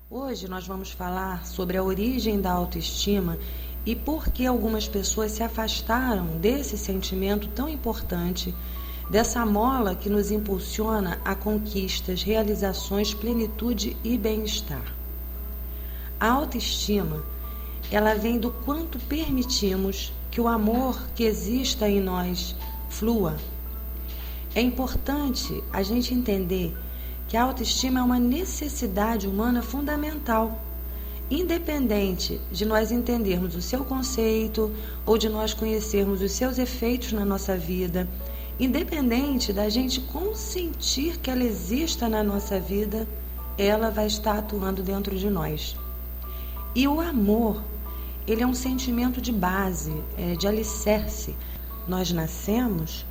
Hoje nós vamos falar sobre a origem da autoestima e por que algumas pessoas se afastaram desse sentimento tão importante, dessa mola que nos impulsiona a conquistas, realizações, plenitude e bem-estar. A autoestima, ela vem do quanto permitimos que o amor que exista em nós flua. É importante a gente entender que a autoestima é uma necessidade humana fundamental, independente de nós entendermos o seu conceito ou de nós conhecermos os seus efeitos na nossa vida, independente da gente consentir que ela exista na nossa vida, ela vai estar atuando dentro de nós. E o amor, ele é um sentimento de base, de alicerce. Nós nascemos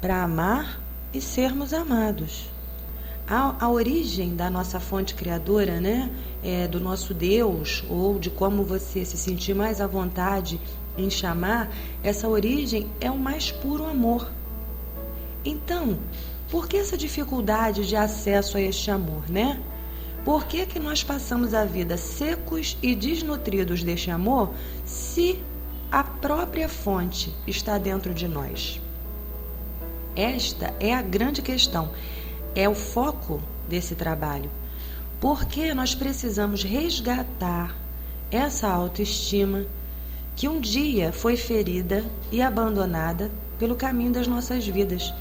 para amar e sermos amados. A origem da nossa fonte criadora, do nosso Deus, ou de como você se sentir mais à vontade em chamar, essa origem é o mais puro amor. Então, por que essa dificuldade de acesso a este amor, Por que nós passamos a vida secos e desnutridos deste amor se a própria fonte está dentro de nós? Esta é a grande questão. É o foco desse trabalho, porque nós precisamos resgatar essa autoestima que um dia foi ferida e abandonada pelo caminho das nossas vidas.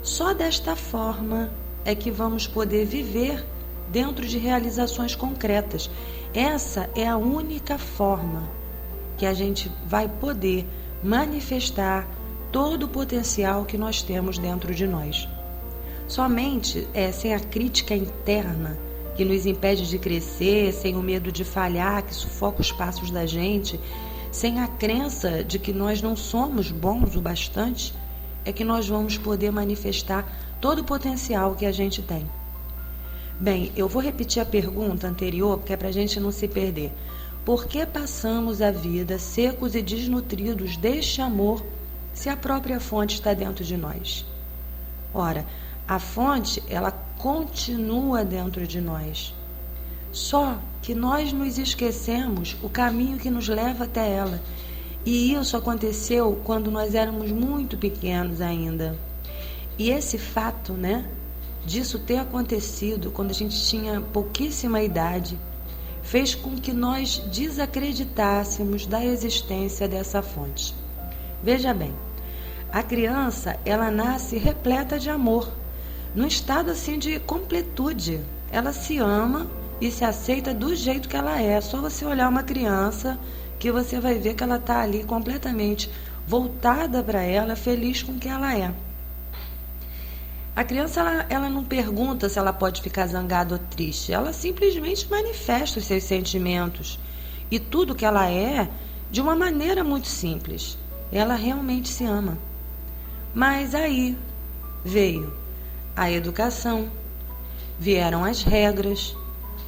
Só desta forma é que vamos poder viver dentro de realizações concretas. Essa é a única forma que a gente vai poder manifestar todo o potencial que nós temos dentro de nós. Somente sem a crítica interna que nos impede de crescer, sem o medo de falhar, que sufoca os passos da gente, sem a crença de que nós não somos bons o bastante, é que nós vamos poder manifestar todo o potencial que a gente tem. Bem, eu vou repetir a pergunta anterior, porque é para a gente não se perder. Por que passamos a vida secos e desnutridos deste amor se a própria fonte está dentro de nós? Ora, a fonte, ela continua dentro de nós. Só que nós nos esquecemos o caminho que nos leva até ela. E isso aconteceu quando nós éramos muito pequenos ainda. E esse fato, disso ter acontecido quando a gente tinha pouquíssima idade, fez com que nós desacreditássemos da existência dessa fonte. Veja bem, a criança, ela nasce repleta de amor, num estado assim de completude. Ela se ama e se aceita do jeito que ela é. Só você olhar uma criança que você vai ver que ela está ali completamente voltada para ela, feliz com o que ela é. A criança, ela não pergunta se ela pode ficar zangada ou triste. Ela simplesmente manifesta os seus sentimentos. E tudo que ela é, de uma maneira muito simples. Ela realmente se ama. Mas aí veio a educação, vieram as regras,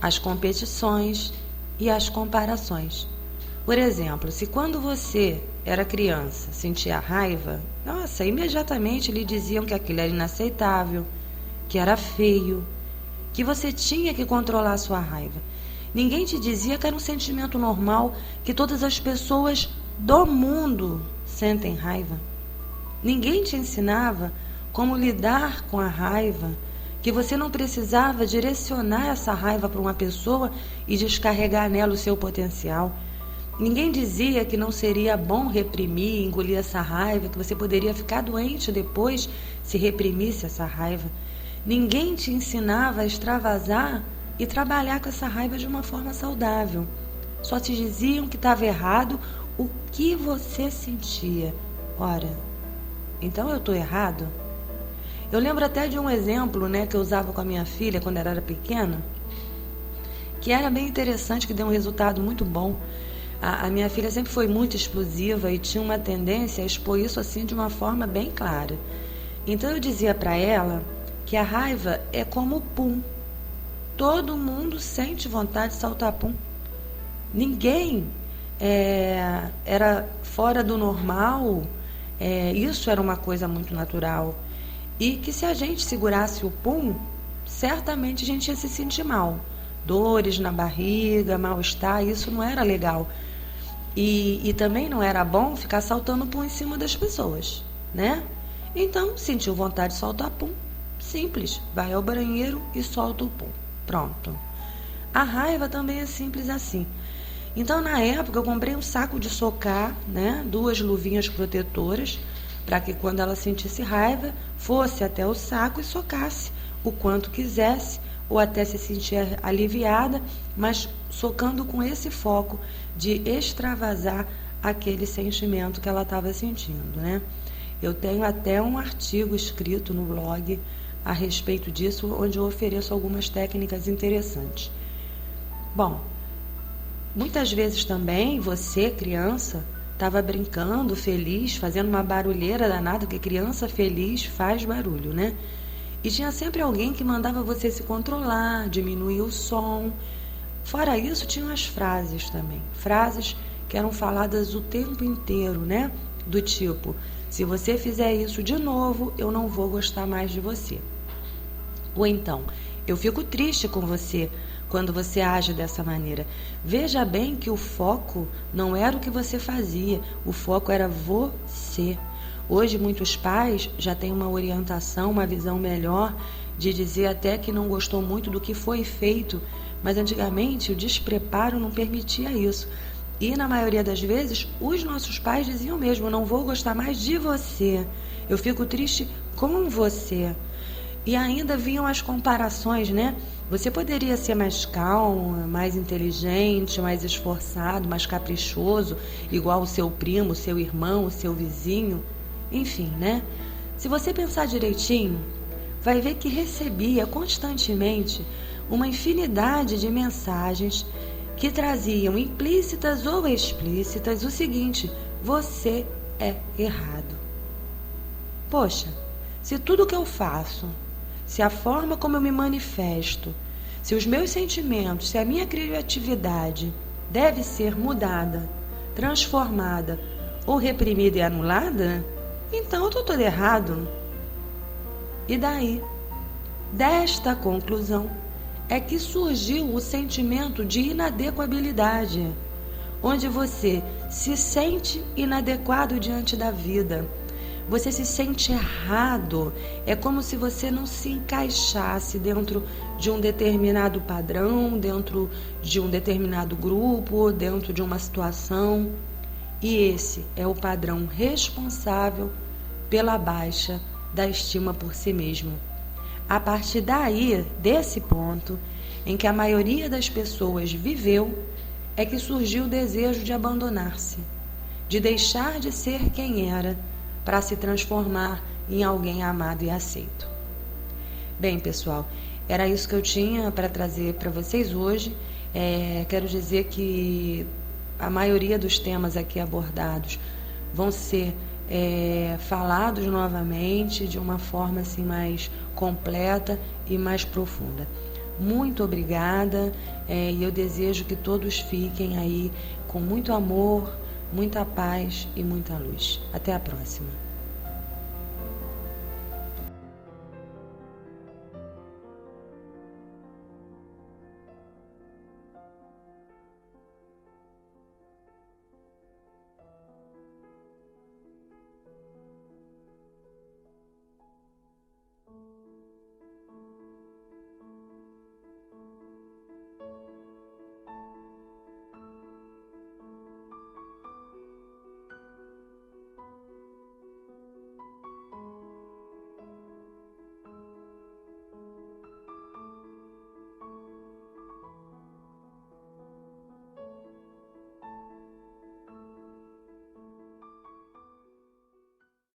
as competições e as comparações. Por exemplo, se quando você era criança sentia raiva, imediatamente lhe diziam que aquilo era inaceitável, que era feio, que você tinha que controlar a sua raiva. Ninguém te dizia que era um sentimento normal, que todas as pessoas do mundo sentem raiva. Ninguém te ensinava como lidar com a raiva, que você não precisava direcionar essa raiva para uma pessoa e descarregar nela o seu potencial. Ninguém dizia que não seria bom reprimir, engolir essa raiva, que você poderia ficar doente depois se reprimisse essa raiva. Ninguém te ensinava a extravasar e trabalhar com essa raiva de uma forma saudável. Só te diziam que estava errado o que você sentia. Ora, então eu estou errado? Eu lembro até de um exemplo, que eu usava com a minha filha quando ela era pequena, que era bem interessante, que deu um resultado muito bom. A minha filha sempre foi muito explosiva e tinha uma tendência a expor isso assim de uma forma bem clara. Então eu dizia para ela que a raiva é como o pum. Todo mundo sente vontade de saltar pum. Ninguém era fora do normal. Isso era uma coisa muito natural. E que se a gente segurasse o pum, certamente a gente ia se sentir mal. dores na barriga, mal-estar, isso não era legal. E também não era bom ficar saltando pum em cima das pessoas, né? Então, sentiu vontade de soltar pum, simples, vai ao banheiro e solta o pum. Pronto. A raiva também é simples assim. Então, na época, eu comprei um saco de socar, né? 2 luvinhas protetoras, para que quando ela sentisse raiva, fosse até o saco e socasse o quanto quisesse, ou até se sentir aliviada, mas socando com esse foco de extravasar aquele sentimento que ela estava sentindo, né? Eu tenho até um artigo escrito no blog a respeito disso, onde eu ofereço algumas técnicas interessantes. Bom, muitas vezes também você, criança, estava brincando, feliz, fazendo uma barulheira danada, porque criança feliz faz barulho, né? E tinha sempre alguém que mandava você se controlar, diminuir o som. Fora isso, tinham as frases também. Frases que eram faladas o tempo inteiro, né? Do tipo, se você fizer isso de novo, eu não vou gostar mais de você. Ou então, eu fico triste com você quando você age dessa maneira. Veja bem que o foco não era o que você fazia, o foco era você. Hoje, muitos pais já têm uma orientação, uma visão melhor de dizer até que não gostou muito do que foi feito, mas antigamente o despreparo não permitia isso. E na maioria das vezes, os nossos pais diziam mesmo, não vou gostar mais de você, eu fico triste com você. E ainda vinham as comparações, né? Você poderia ser mais calmo, mais inteligente, mais esforçado, mais caprichoso, igual o seu primo, o seu irmão, o seu vizinho. Enfim, né? Se você pensar direitinho, vai ver que recebia constantemente uma infinidade de mensagens que traziam implícitas ou explícitas o seguinte: você é errado. Poxa, se tudo que eu faço, se a forma como eu me manifesto, se os meus sentimentos, se a minha criatividade deve ser mudada, transformada ou reprimida e anulada, então eu estou todo errado. E daí? Desta conclusão é que surgiu o sentimento de inadequabilidade, onde você se sente inadequado diante da vida. Você se sente errado, é como se você não se encaixasse dentro de um determinado padrão, dentro de um determinado grupo, dentro de uma situação. E esse é o padrão responsável pela baixa da estima por si mesmo. A partir daí, desse ponto, em que a maioria das pessoas viveu, é que surgiu o desejo de abandonar-se, de deixar de ser quem era, para se transformar em alguém amado e aceito. Bem, pessoal, era isso que eu tinha para trazer para vocês hoje. Quero dizer que a maioria dos temas aqui abordados vão ser falados novamente de uma forma assim mais completa e mais profunda. Muito obrigada e eu desejo que todos fiquem aí com muito amor, muita paz e muita luz. Até a próxima.